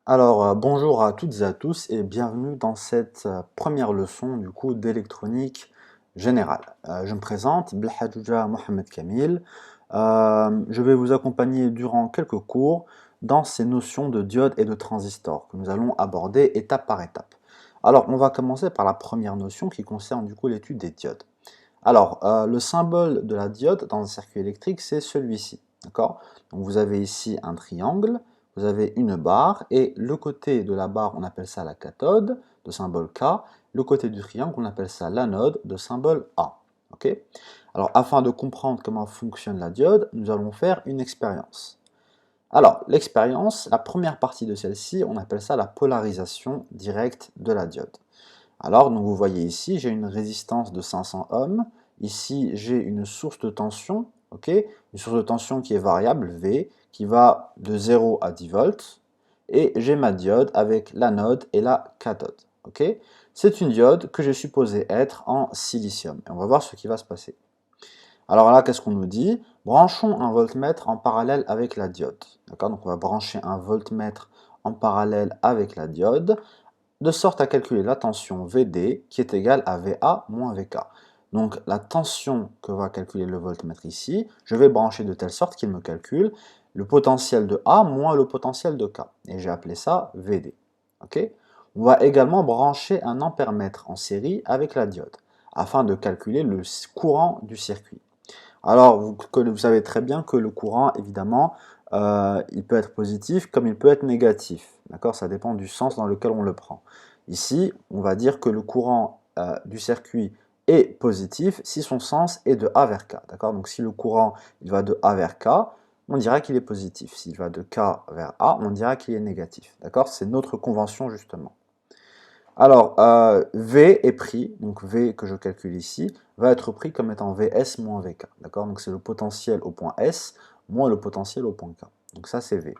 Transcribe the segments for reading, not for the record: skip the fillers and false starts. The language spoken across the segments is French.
Bonjour à toutes et à tous et bienvenue dans cette première leçon d'électronique générale. Je me présente, Blahadouja Mohamed Kamil. Je vais vous accompagner durant quelques cours dans ces notions de diode et de transistor que nous allons aborder étape par étape. Alors, on va commencer par la première notion qui concerne l'étude des diodes. Le symbole de la diode dans un circuit électrique, c'est celui-ci. D'accord? Donc, vous avez ici un triangle. Vous avez une barre et le côté de la barre, on appelle ça la cathode, de symbole K. Le côté du triangle, on appelle ça l'anode, de symbole A. Ok. Alors, afin de comprendre comment fonctionne la diode, nous allons faire une expérience. Alors, l'expérience, la première partie de celle-ci, on appelle ça la polarisation directe de la diode. Alors, donc vous voyez ici, j'ai une résistance de 500 ohms. Ici, j'ai une source de tension, ok, une source de tension qui est variable, V, qui va de 0 à 10 volts. Et j'ai ma diode avec l'anode et la cathode. Ok. C'est une diode que j'ai supposée être en silicium. Et on va voir ce qui va se passer. Alors là, qu'est-ce qu'on nous dit? Branchons un voltmètre en parallèle avec la diode. D'accord. Donc on va brancher un voltmètre en parallèle avec la diode, de sorte à calculer la tension VD qui est égale à VA moins VK. Donc la tension que va calculer le voltmètre ici, je vais brancher de telle sorte qu'il me calcule le potentiel de A moins le potentiel de K. Et j'ai appelé ça VD. Okay. On va également brancher un ampèremètre en série avec la diode, afin de calculer le courant du circuit. Alors, vous savez très bien que le courant, évidemment, il peut être positif comme il peut être négatif. D'accord? Ça dépend du sens dans lequel on le prend. Ici, on va dire que le courant du circuit est positif si son sens est de A vers K. D'accord? Donc, si le courant il va de A vers K, on dira qu'il est positif. S'il va de K vers A, on dira qu'il est négatif. D'accord? C'est notre convention, justement. Alors, V est pris, donc V que je calcule ici, va être pris comme étant Vs moins Vk. D'accord? Donc c'est le potentiel au point S moins le potentiel au point K. Donc ça c'est V.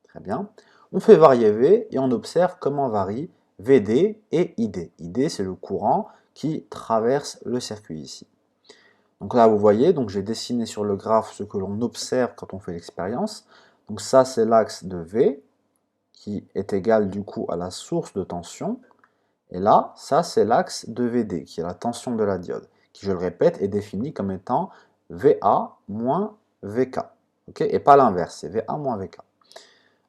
Très bien. On fait varier V et on observe comment varient Vd et Id. Id c'est le courant qui traverse le circuit ici. Donc là vous voyez, donc j'ai dessiné sur le graphe ce que l'on observe quand on fait l'expérience. Donc ça c'est l'axe de V qui est égal du coup à la source de tension. Et là, ça c'est l'axe de VD, qui est la tension de la diode, qui, je le répète, est définie comme étant VA moins VK. Okay, et pas l'inverse, c'est VA moins VK.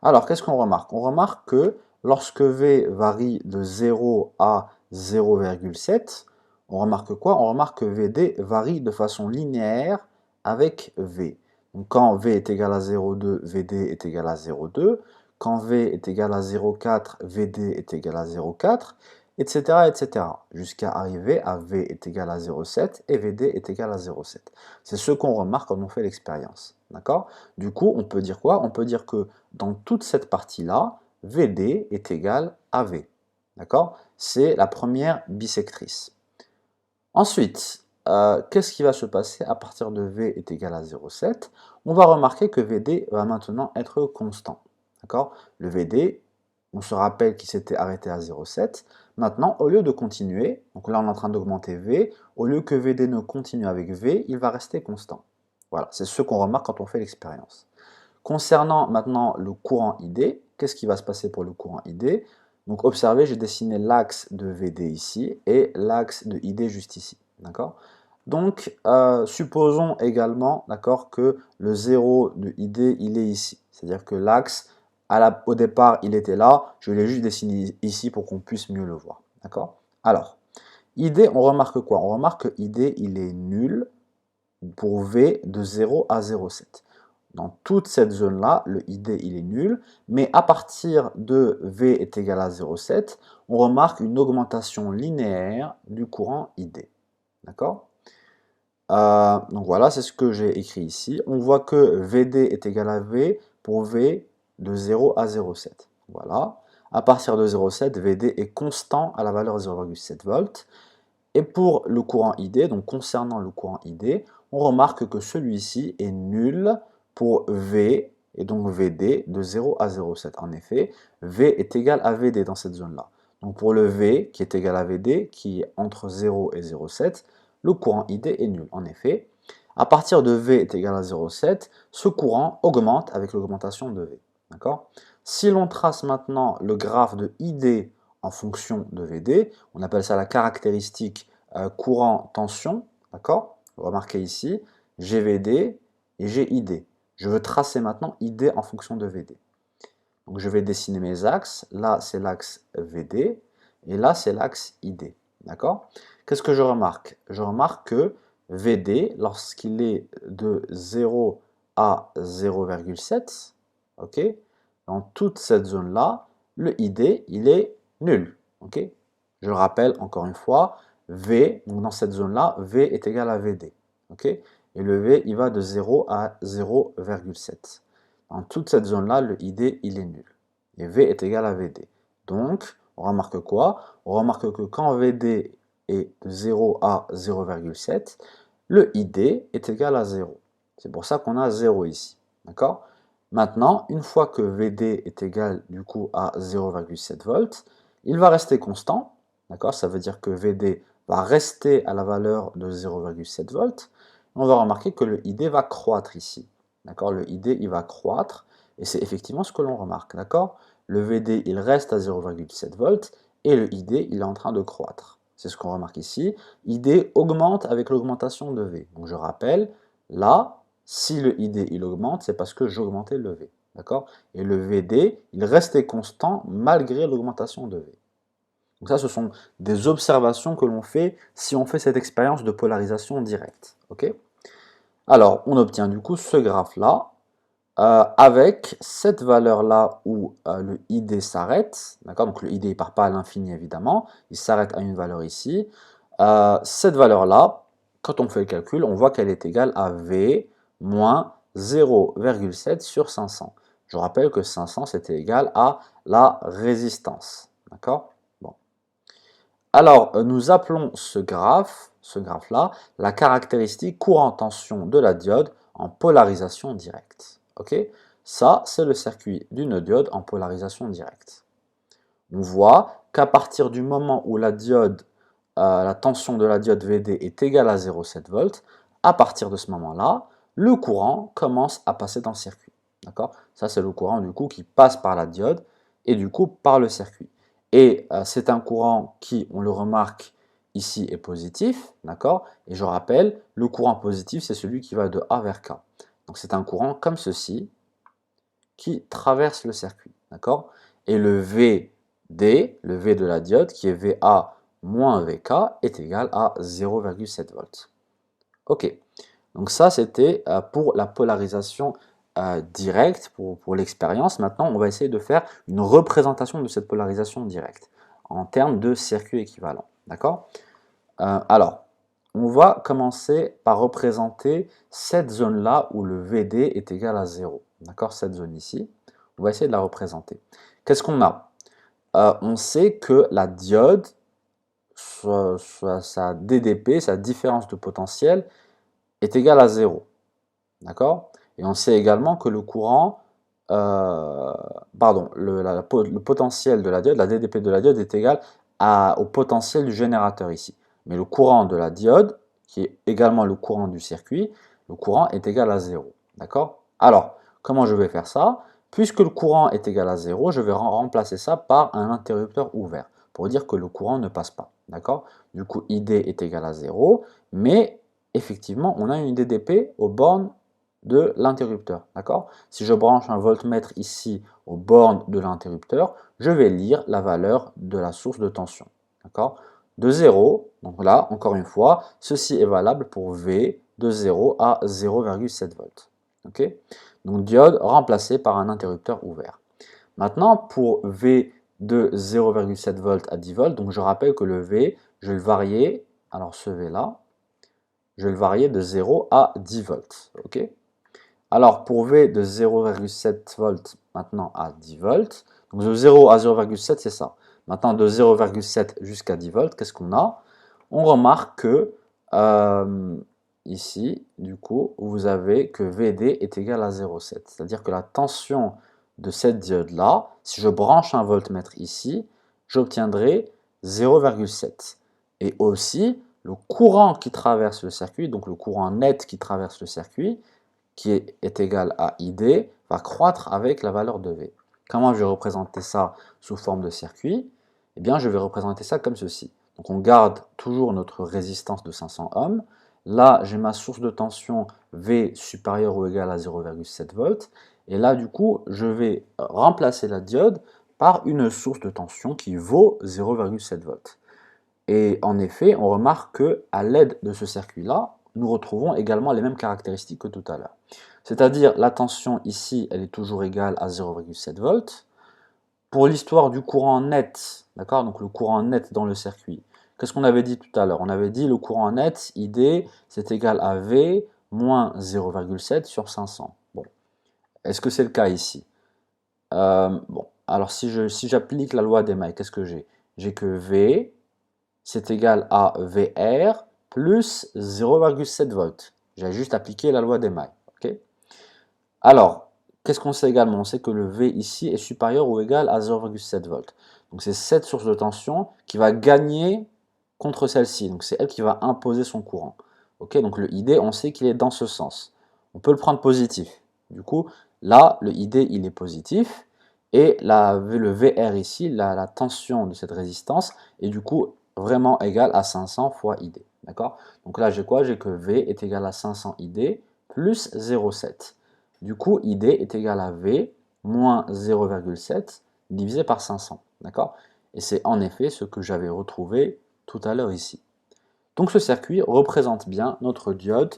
Alors, qu'est-ce qu'on remarque? On remarque que lorsque V varie de 0 à 0,7, on remarque quoi? On remarque que VD varie de façon linéaire avec V. Donc, quand V est égal à 0,2, VD est égal à 0,2. Quand V est égal à 0,4, VD est égal à 0,4, etc., etc., jusqu'à arriver à V est égal à 0,7 et VD est égal à 0,7. C'est ce qu'on remarque quand on fait l'expérience. D'accord? Du coup, on peut dire quoi? On peut dire que dans toute cette partie-là, VD est égal à V. D'accord? C'est la première bisectrice. Ensuite, qu'est-ce qui va se passer à partir de V est égal à 0,7? On va remarquer que VD va maintenant être constant. D'accord? Le VD, on se rappelle qu'il s'était arrêté à 0,7. Maintenant, au lieu de continuer, donc là on est en train d'augmenter V, au lieu que VD ne continue avec V, il va rester constant. Voilà, c'est ce qu'on remarque quand on fait l'expérience. Concernant maintenant le courant ID, qu'est-ce qui va se passer pour le courant ID? Donc observez, j'ai dessiné l'axe de VD ici et l'axe de ID juste ici. D'accord? Donc supposons également que le 0 de ID il est ici. C'est-à-dire que l'axe, au départ il était là, je l'ai juste dessiné ici pour qu'on puisse mieux le voir. D'accord? Alors, ID, on remarque quoi? On remarque que ID il est nul pour V de 0 à 0,7. Dans toute cette zone-là, le ID il est nul, mais à partir de V est égal à 0,7, on remarque une augmentation linéaire du courant ID. D'accord? Donc voilà, c'est ce que j'ai écrit ici. On voit que VD est égal à V pour V de 0 à 0,7. Voilà. À partir de 0,7, VD est constant à la valeur 0,7 volts. Et pour le courant ID, donc concernant le courant ID, on remarque que celui-ci est nul pour V, et donc VD de 0 à 0,7. En effet, V est égal à VD dans cette zone-là. Donc pour le V qui est égal à VD, qui est entre 0 et 0,7, le courant ID est nul. En effet, à partir de V est égal à 0,7, ce courant augmente avec l'augmentation de V. D'accord? Si l'on trace maintenant le graphe de ID en fonction de VD, on appelle ça la caractéristique courant-tension, d'accord? Remarquez ici, GVD et GID. Je veux tracer maintenant ID en fonction de VD. Donc je vais dessiner mes axes. Là, c'est l'axe VD et là, c'est l'axe ID. D'accord? Qu'est-ce que je remarque? Je remarque que VD, lorsqu'il est de 0 à 0,7, ok, dans toute cette zone-là, le ID, il est nul. Ok? Je le rappelle encore une fois, V, donc dans cette zone-là, V est égal à VD. Ok? Et le V, il va de 0 à 0,7. Dans toute cette zone-là, le ID, il est nul. Et V est égal à VD. Donc, on remarque quoi? On remarque que quand VD est de 0 à 0,7, le ID est égal à 0. C'est pour ça qu'on a 0 ici. D'accord? Maintenant, une fois que VD est égal du coup à 0,7 volts, il va rester constant. D'accord? Ça veut dire que VD va rester à la valeur de 0,7 volts. On va remarquer que le ID va croître ici. D'accord? Le ID, il va croître. Et c'est effectivement ce que l'on remarque. D'accord? Le VD, il reste à 0,7 volts. Et le ID, il est en train de croître. C'est ce qu'on remarque ici. ID augmente avec l'augmentation de V. Donc je rappelle, là, si le ID il augmente, c'est parce que j'augmentais le V. D'accord? Et le VD, il restait constant malgré l'augmentation de V. Donc ça, ce sont des observations que l'on fait si on fait cette expérience de polarisation directe. Ok? Alors, on obtient du coup ce graphe-là avec cette valeur-là où le ID s'arrête. D'accord? Donc le ID ne part pas à l'infini évidemment, il s'arrête à une valeur ici. Cette valeur-là, quand on fait le calcul, on voit qu'elle est égale à V moins 0,7 sur 500. Je rappelle que 500, c'était égal à la résistance. D'accord? Bon. Alors, nous appelons ce graphe-là, la caractéristique courant-tension de la diode en polarisation directe. Ok? Ça, c'est le circuit d'une diode en polarisation directe. On voit qu'à partir du moment où la diode, la tension de la diode VD est égale à 0,7 volts, à partir de ce moment-là, le courant commence à passer dans le circuit. D'accord? Ça, c'est le courant du coup qui passe par la diode et du coup par le circuit. Et c'est un courant qui, on le remarque ici, est positif. D'accord? Et je rappelle, le courant positif, c'est celui qui va de A vers K. Donc c'est un courant comme ceci qui traverse le circuit. D'accord? Et le VD, le V de la diode, qui est VA moins VK, est égal à 0,7 volts. Ok, donc ça c'était pour la polarisation directe, pour l'expérience. Maintenant, on va essayer de faire une représentation de cette polarisation directe en termes de circuit équivalent. D'accord? Alors, on va commencer par représenter cette zone-là où le VD est égal à 0. D'accord? Cette zone ici. On va essayer de la représenter. Qu'est-ce qu'on a? On sait que la diode, sa DDP, sa différence de potentiel, est égale à 0. D'accord? Et on sait également que le courant, le potentiel de la diode, la DDP de la diode est égal au potentiel du générateur ici. Mais le courant de la diode, qui est également le courant du circuit, le courant est égal à 0. D'accord? Alors, comment je vais faire ça? Puisque le courant est égal à 0, je vais remplacer ça par un interrupteur ouvert pour dire que le courant ne passe pas. D'accord? Du coup, ID est égal à 0, mais effectivement, on a une DDP aux bornes de l'interrupteur. D'accord? Si je branche un voltmètre ici aux bornes de l'interrupteur, je vais lire la valeur de la source de tension. D'accord? De 0, donc là, encore une fois, ceci est valable pour V de 0 à 0,7 volts. Ok? Donc diode remplacée par un interrupteur ouvert. Maintenant, pour V de 0,7 volts à 10 volts, donc je rappelle que le V, je vais le varier, alors ce V là, je vais le varier de 0 à 10 volts. Ok? Alors pour V de 0,7 volts maintenant à 10 volts, donc de 0 à 0,7 c'est ça. Maintenant de 0,7 jusqu'à 10 volts, qu'est-ce qu'on a? On remarque que ici, du coup, vous avez que VD est égal à 0,7. C'est-à-dire que la tension de cette diode-là, si je branche un voltmètre ici, j'obtiendrai 0,7. Et aussi, le courant qui traverse le circuit, donc le courant net qui traverse le circuit, qui est égal à ID, va croître avec la valeur de V. Comment je vais représenter ça sous forme de circuit? Eh bien, je vais représenter ça comme ceci. Donc, on garde toujours notre résistance de 500 ohms. Là, j'ai ma source de tension V supérieure ou égale à 0,7 volts. Et là, du coup, je vais remplacer la diode par une source de tension qui vaut 0,7 volts. Et en effet, on remarque qu'à l'aide de ce circuit-là, nous retrouvons également les mêmes caractéristiques que tout à l'heure. C'est-à-dire, la tension ici, elle est toujours égale à 0,7 volts. Pour l'histoire du courant net, d'accord, donc le courant net dans le circuit, qu'est-ce qu'on avait dit tout à l'heure? On avait dit le courant net, ID, c'est égal à V moins 0,7 sur 500. Bon, est-ce que c'est le cas ici? Bon, alors si j'applique la loi des mailles, qu'est-ce que j'ai? J'ai que V, c'est égal à VR plus 0,7 volts. J'ai juste appliqué la loi des mailles. Okay, alors, qu'est-ce qu'on sait également? On sait que le V ici est supérieur ou égal à 0,7 volts. Donc c'est cette source de tension qui va gagner contre celle-ci. Donc c'est elle qui va imposer son courant. Okay, donc le ID, on sait qu'il est dans ce sens. On peut le prendre positif. Du coup, là, le ID, il est positif. Et le VR ici, la tension de cette résistance, est du coup vraiment égale à 500 fois ID. D'accord? Donc là, j'ai quoi? J'ai que V est égal à 500 ID plus 0,7. Du coup, ID est égal à V moins 0,7 divisé par 500. D'accord? Et c'est en effet ce que j'avais retrouvé tout à l'heure ici. Donc ce circuit représente bien notre diode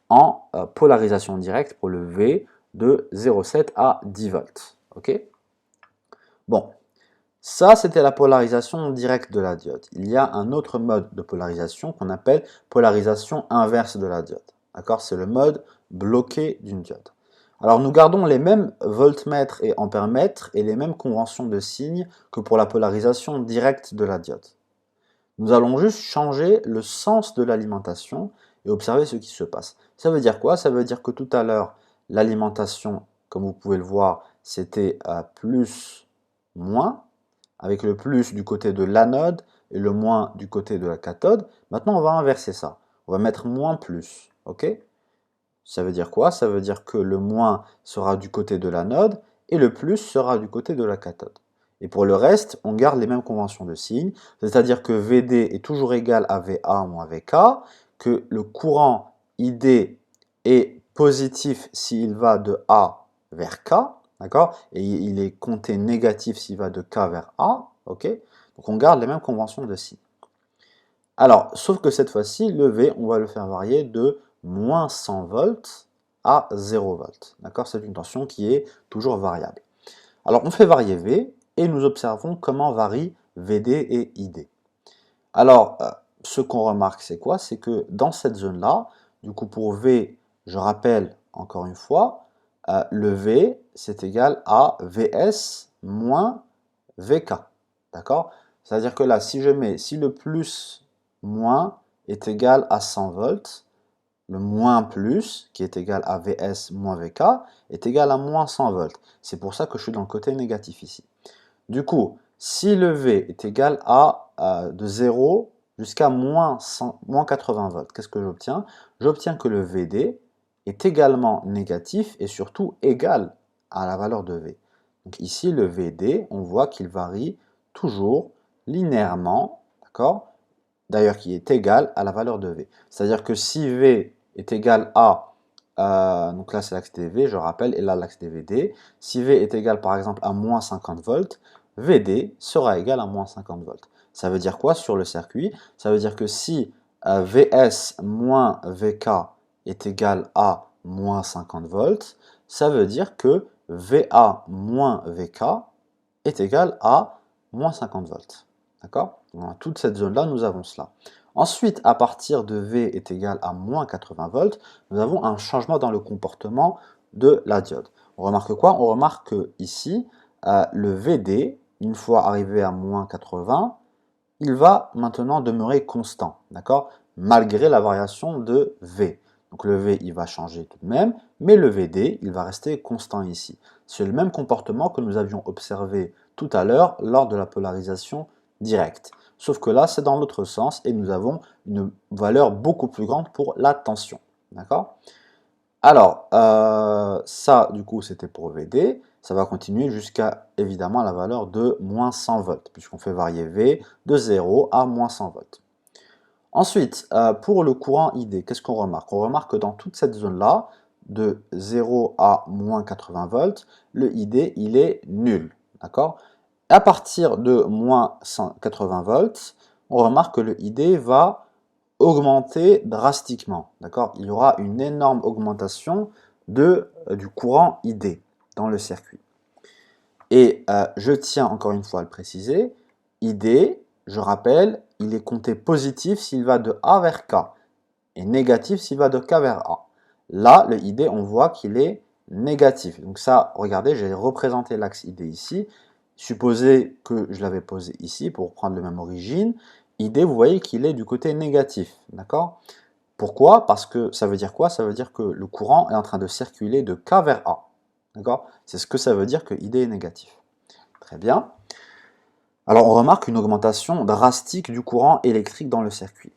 en polarisation directe pour le V de 0,7 à 10 volts. Ok? Bon, ça c'était la polarisation directe de la diode. Il y a un autre mode de polarisation qu'on appelle polarisation inverse de la diode. D'accord? C'est le mode bloqué d'une diode. Alors nous gardons les mêmes voltmètres et ampèremètres et les mêmes conventions de signes que pour la polarisation directe de la diode. Nous allons juste changer le sens de l'alimentation et observer ce qui se passe. Ça veut dire quoi? Ça veut dire que tout à l'heure, l'alimentation, comme vous pouvez le voir, c'était plus, moins, avec le plus du côté de l'anode et le moins du côté de la cathode. Maintenant, on va inverser ça. On va mettre moins plus. Ok? Ça veut dire quoi? Ça veut dire que le moins sera du côté de l'anode et le plus sera du côté de la cathode. Et pour le reste, on garde les mêmes conventions de signes, c'est-à-dire que VD est toujours égal à VA moins VK, que le courant ID est positif s'il va de A vers K, d'accord? Et il est compté négatif s'il va de K vers A, ok? Donc on garde les mêmes conventions de signes. Alors, sauf que cette fois-ci, le V, on va le faire varier de moins 100 volts à 0 volts. D'accord? C'est une tension qui est toujours variable. Alors, on fait varier V et nous observons comment varient VD et ID. Alors, ce qu'on remarque, c'est quoi? C'est que dans cette zone-là, du coup, pour V, je rappelle encore une fois, le V, c'est égal à VS moins VK. D'accord? C'est-à-dire que là, si le plus moins est égal à 100 volts, le moins plus, qui est égal à VS moins VK, est égal à moins 100 volts. C'est pour ça que je suis dans le côté négatif ici. Du coup, si le V est égal à de 0 jusqu'à moins 80 volts, qu'est-ce que j'obtiens? J'obtiens que le VD est également négatif et surtout égal à la valeur de V. Donc ici, le VD, on voit qu'il varie toujours linéairement, d'accord? D'ailleurs, qui est égal à la valeur de V. C'est-à-dire que si V est égal à, donc là c'est l'axe DV, je rappelle, et là l'axe DVD, si V est égal par exemple à moins 50 volts, VD sera égal à moins 50 volts. Ça veut dire quoi sur le circuit? Ça veut dire que si VS moins VK est égal à moins 50 volts, ça veut dire que VA moins VK est égal à moins 50 volts. D'accord? Dans toute cette zone-là, nous avons cela. Ensuite, à partir de V est égal à moins 80 volts, nous avons un changement dans le comportement de la diode. On remarque quoi? On remarque que ici, le VD, une fois arrivé à moins 80, il va maintenant demeurer constant, d'accord? Malgré la variation de V. Donc le V, il va changer tout de même, mais le VD, il va rester constant ici. C'est le même comportement que nous avions observé tout à l'heure lors de la polarisation directe. Sauf que là, c'est dans l'autre sens et nous avons une valeur beaucoup plus grande pour la tension. D'accord? Alors, ça, du coup, c'était pour VD. Ça va continuer jusqu'à, évidemment, la valeur de moins 100 volts, puisqu'on fait varier V de 0 à moins 100 volts. Ensuite, pour le courant ID, qu'est-ce qu'on remarque? On remarque que dans toute cette zone-là, de 0 à moins 80 volts, le ID, il est nul. D'accord? À partir de moins 180 volts, on remarque que le ID va augmenter drastiquement. D'accord? Il y aura une énorme augmentation du courant ID dans le circuit. Et je tiens encore une fois à le préciser, ID, je rappelle, il est compté positif s'il va de A vers K et négatif s'il va de K vers A. Là, le ID, on voit qu'il est négatif. Donc ça, regardez, j'ai représenté l'axe ID ici. Supposez que je l'avais posé ici pour prendre la même origine. ID, vous voyez qu'il est du côté négatif. D'accord? Pourquoi? Parce que ça veut dire quoi? Ça veut dire que le courant est en train de circuler de K vers A. D'accord? C'est ce que ça veut dire que ID est négatif. Très bien. Alors on remarque une augmentation drastique du courant électrique dans le circuit.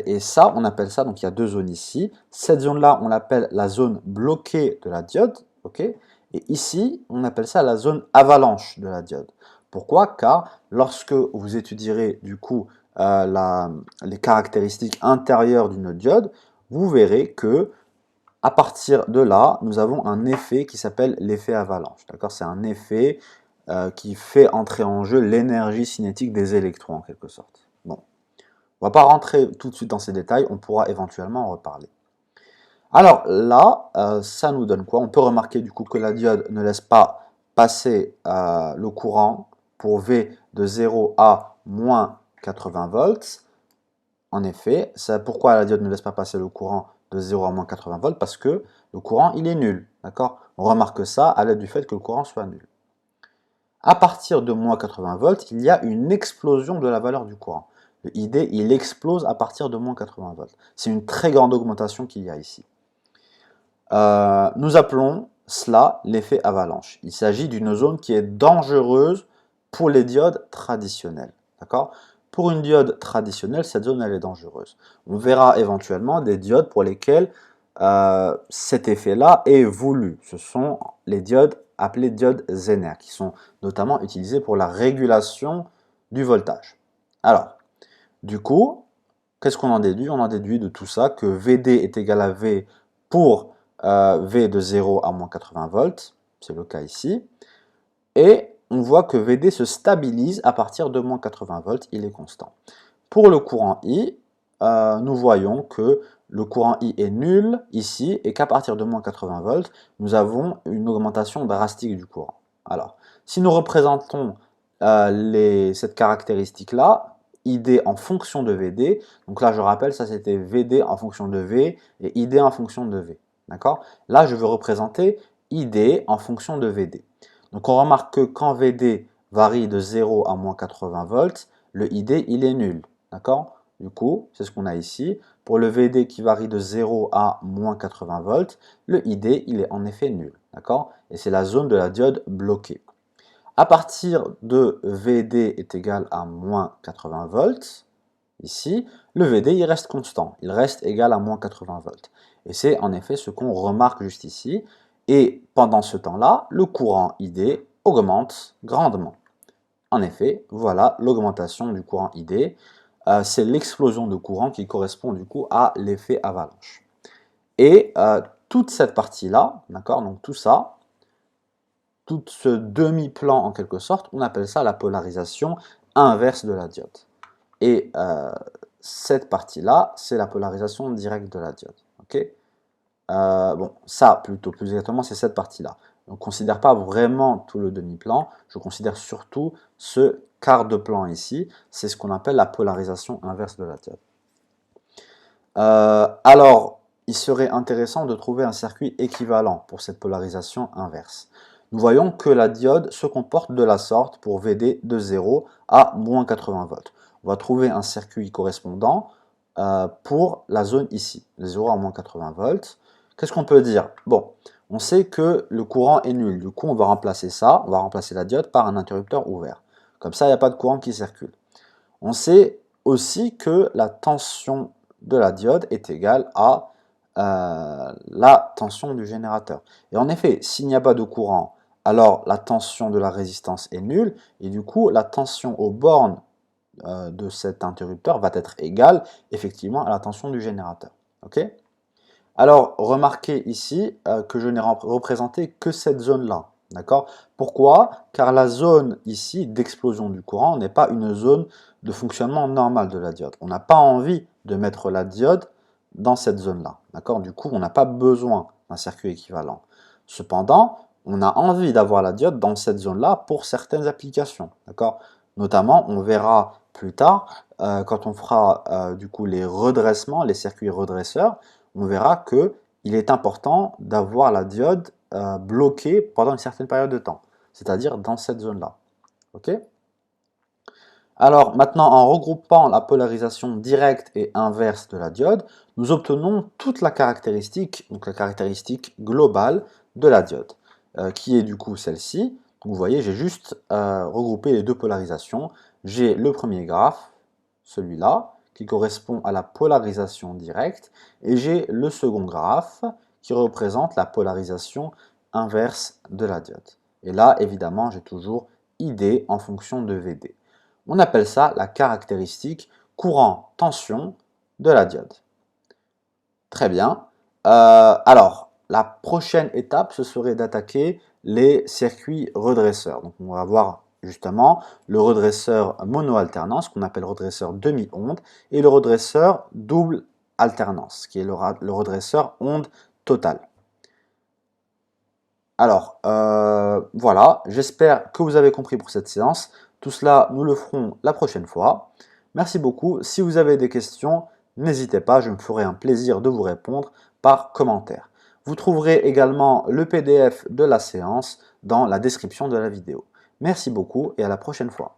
Et ça, on appelle ça, donc il y a deux zones ici. Cette zone-là, on l'appelle la zone bloquée de la diode. Ok. Et ici, on appelle ça la zone avalanche de la diode. Pourquoi? Car lorsque vous étudierez du coup les caractéristiques intérieures d'une diode, vous verrez que à partir de là, nous avons un effet qui s'appelle l'effet avalanche. D'accord? C'est un effet qui fait entrer en jeu l'énergie cinétique des électrons en quelque sorte. Bon, on ne va pas rentrer tout de suite dans ces détails, on pourra éventuellement en reparler. Alors là, ça nous donne quoi? On peut remarquer du coup que la diode ne laisse pas passer le courant pour V de 0 à moins 80 volts. En effet, pourquoi la diode ne laisse pas passer le courant de 0 à moins 80 volts? Parce que le courant, il est nul. D'accord? On remarque ça à l'aide du fait que le courant soit nul. À partir de moins 80 volts, il y a une explosion de la valeur du courant. Le ID, il explose à partir de moins 80 volts. C'est une très grande augmentation qu'il y a ici. Nous appelons cela l'effet avalanche. Il s'agit d'une zone qui est dangereuse pour les diodes traditionnelles. D'accord? Pour une diode traditionnelle, cette zone elle est dangereuse. On verra éventuellement des diodes pour lesquelles cet effet-là est voulu. Ce sont les diodes appelées diodes Zener, qui sont notamment utilisées pour la régulation du voltage. Alors, du coup, qu'est-ce qu'on en déduit? On en déduit de tout ça que VD est égal à V pour V de 0 à moins 80 volts, c'est le cas ici, et on voit que VD se stabilise à partir de moins 80 volts, il est constant. Pour le courant I, nous voyons que le courant I est nul ici, et qu'à partir de moins 80 volts, nous avons une augmentation drastique du courant. Alors, si nous représentons cette caractéristique-là, ID en fonction de VD, donc là je rappelle, ça c'était VD en fonction de V, et ID en fonction de V. D'accord? Là, je veux représenter ID en fonction de VD. Donc, on remarque que quand VD varie de 0 à moins 80 volts, le ID, il est nul. D'accord? Du coup, c'est ce qu'on a ici. Pour le VD qui varie de 0 à moins 80 volts, le ID, il est en effet nul. D'accord? Et c'est la zone de la diode bloquée. À partir de VD est égal à moins 80 volts, ici, le VD il reste constant, il reste égal à moins 80 volts. Et c'est en effet ce qu'on remarque juste ici. Et pendant ce temps-là, le courant ID augmente grandement. En effet, voilà l'augmentation du courant ID. C'est l'explosion de courant qui correspond du coup à l'effet avalanche. Et toute cette partie-là, d'accord, donc tout ça, tout ce demi-plan en quelque sorte, on appelle ça la polarisation inverse de la diode. Et cette partie-là, c'est la polarisation directe de la diode. Okay, bon, ça, plutôt, plus exactement, c'est cette partie-là. On ne considère pas vraiment tout le demi-plan, je considère surtout ce quart de plan ici, c'est ce qu'on appelle la polarisation inverse de la diode. Alors, il serait intéressant de trouver un circuit équivalent pour cette polarisation inverse. Nous voyons que la diode se comporte de la sorte pour VD de 0 à moins 80 volts. On va trouver un circuit correspondant pour la zone ici, de 0 à moins 80 volts. Qu'est-ce qu'on peut dire? Bon, on sait que le courant est nul. Du coup, on va remplacer ça, on va remplacer la diode par un interrupteur ouvert. Comme ça, il n'y a pas de courant qui circule. On sait aussi que la tension de la diode est égale à la tension du générateur. Et en effet, s'il n'y a pas de courant, alors la tension de la résistance est nulle, et du coup, la tension aux bornes de cet interrupteur va être égale, effectivement, à la tension du générateur. Ok? Alors, remarquez ici que je n'ai représenté que cette zone-là. D'accord? Pourquoi? Car la zone ici d'explosion du courant n'est pas une zone de fonctionnement normal de la diode. On n'a pas envie de mettre la diode dans cette zone-là. D'accord? Du coup, on n'a pas besoin d'un circuit équivalent. Cependant, on a envie d'avoir la diode dans cette zone-là pour certaines applications. D'accord? Notamment, on verra plus tard, quand on fera du coup les redressements, les circuits redresseurs, on verra qu'il est important d'avoir la diode bloquée pendant une certaine période de temps, c'est-à-dire dans cette zone-là. Ok? Alors maintenant, en regroupant la polarisation directe et inverse de la diode, nous obtenons toute la caractéristique, donc la caractéristique globale de la diode, qui est du coup celle-ci. Vous voyez, j'ai juste regroupé les deux polarisations. J'ai le premier graphe, celui-là, qui correspond à la polarisation directe, et j'ai le second graphe qui représente la polarisation inverse de la diode. Et là, évidemment, j'ai toujours ID en fonction de VD. On appelle ça la caractéristique courant-tension de la diode. Très bien. Alors, la prochaine étape, ce serait d'attaquer les circuits redresseurs. Donc, on va voir justement le redresseur mono-alternance, qu'on appelle redresseur demi-onde, et le redresseur double alternance, qui est le redresseur onde totale. Alors, voilà, j'espère que vous avez compris pour cette séance. Tout cela, nous le ferons la prochaine fois. Merci beaucoup. Si vous avez des questions, n'hésitez pas, je me ferai un plaisir de vous répondre par commentaire. Vous trouverez également le PDF de la séance dans la description de la vidéo. Merci beaucoup et à la prochaine fois.